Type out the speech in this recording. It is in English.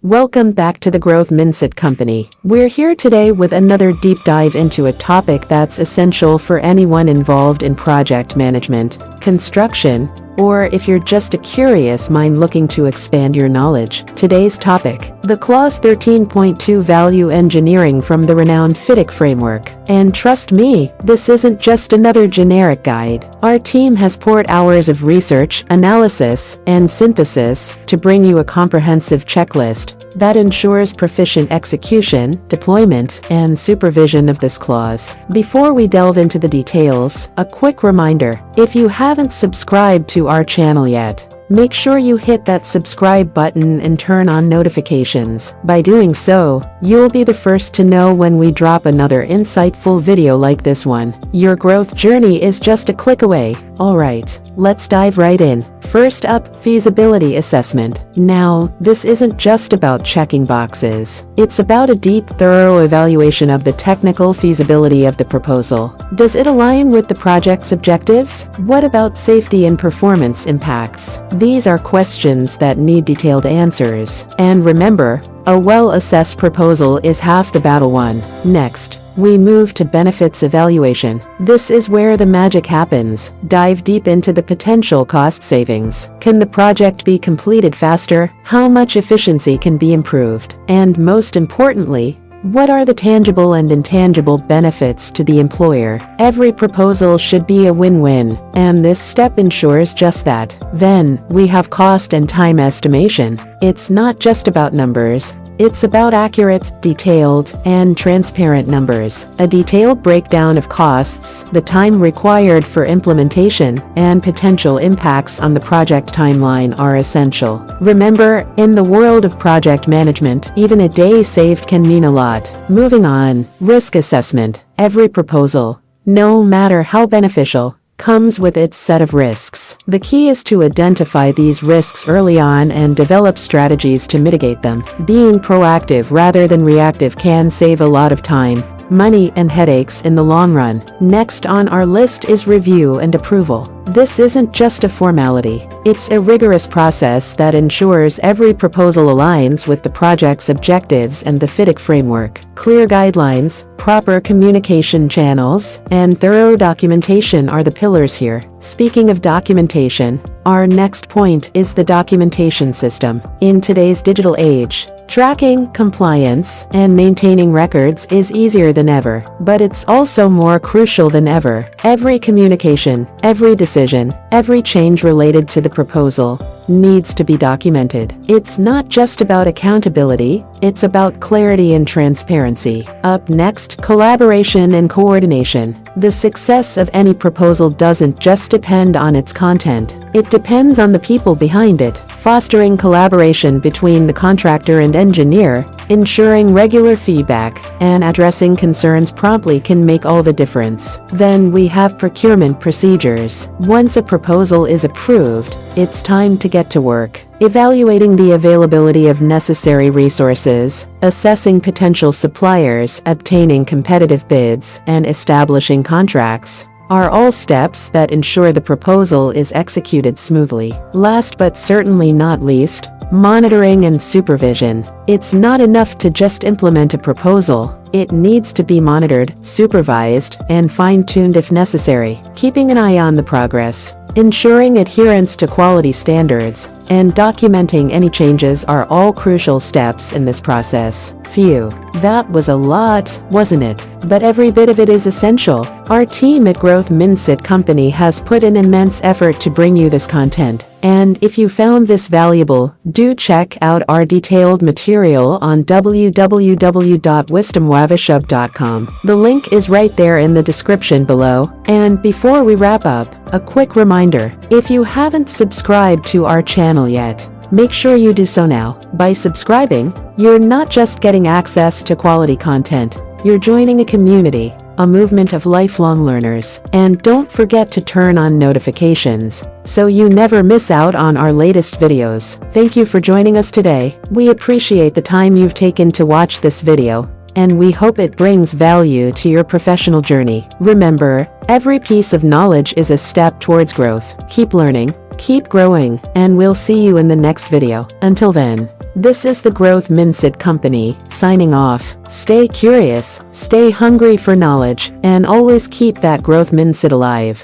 Welcome back to the Growth Mindset Company. We're here today with another deep dive into a topic that's essential for anyone involved in project management, construction, or if you're just a curious mind looking to expand your knowledge. Today's topic: the Clause 13.2 Value Engineering from the renowned FIDIC framework. And trust me, this isn't just another generic guide. Our team has poured hours of research, analysis, and synthesis to bring you a comprehensive checklist that ensures proficient execution, deployment, and supervision of this clause. Before we delve into the details, a quick reminder: if you haven't subscribed to our channel yet, make sure you hit that subscribe button and turn on notifications. By doing so, you'll be the first to know when we drop another insightful video like this one. Your growth journey is just a click away. Alright, let's dive right in. First up, feasibility assessment. Now, this isn't just about checking boxes. It's about a deep, thorough evaluation of the technical feasibility of the proposal. Does it align with the project's objectives? What about safety and performance impacts? These are questions that need detailed answers. And remember, a well-assessed proposal is half the battle won. Next, we move to benefits evaluation. This is where the magic happens. Dive deep into the potential cost savings. Can the project be completed faster? How much efficiency can be improved? And most importantly, what are the tangible and intangible benefits to the employer? Every proposal should be a win-win, and this step ensures just that. Then, we have cost and time estimation. It's not just about numbers. It's about accurate, detailed, and transparent numbers. A detailed breakdown of costs, the time required for implementation, and potential impacts on the project timeline are essential. Remember, in the world of project management, even a day saved can mean a lot. Moving on, risk assessment. Every proposal, no matter how beneficial, comes with its set of risks. The key is to identify these risks early on and develop strategies to mitigate them. Being proactive rather than reactive can save a lot of time, money, and headaches in the long run. Next on our list is review and approval. This isn't just a formality. It's a rigorous process that ensures every proposal aligns with the project's objectives and the FIDIC framework. Clear guidelines, proper communication channels, and thorough documentation are the pillars here. Speaking of documentation, our next point is the documentation system. In today's digital age, tracking, compliance, and maintaining records is easier than ever, but it's also more crucial than ever. Every communication, every decision, every change related to the proposal needs to be documented. It's not just about accountability, it's about clarity and transparency. Up next, collaboration and coordination. The success of any proposal doesn't just depend on its content. It depends on the people behind it. Fostering collaboration between the contractor and engineer, ensuring regular feedback, and addressing concerns promptly can make all the difference. Then we have procurement procedures. Once a proposal is approved, it's time to get to work. Evaluating the availability of necessary resources, assessing potential suppliers, obtaining competitive bids, and establishing contracts are all steps that ensure the proposal is executed smoothly. Last but certainly not least, monitoring and supervision. It's not enough to just implement a proposal. It needs to be monitored, supervised, and fine-tuned if necessary. Keeping an eye on the progress, ensuring adherence to quality standards, and documenting any changes are all crucial steps in this process. Phew, that was a lot, wasn't it? But every bit of it is essential. Our team at Growth Mindset Company has put in immense effort to bring you this content. And if you found this valuable, do check out our detailed material on www.wisdomwavishub.com. The link is right there in the description below. And before we wrap up, a quick reminder: if you haven't subscribed to our channel yet, make sure you do so now. By subscribing, you're not just getting access to quality content, you're joining a community, a movement of lifelong learners. And don't forget to turn on notifications so you never miss out on our latest videos. Thank you for joining us today. We appreciate the time you've taken to watch this video, and we hope it brings value to your professional journey. Remember, every piece of knowledge is a step towards growth. Keep learning, keep growing, and we'll see you in the next video. Until then. This is the Growth Mindset Company, signing off. Stay curious, stay hungry for knowledge, and always keep that growth mindset alive.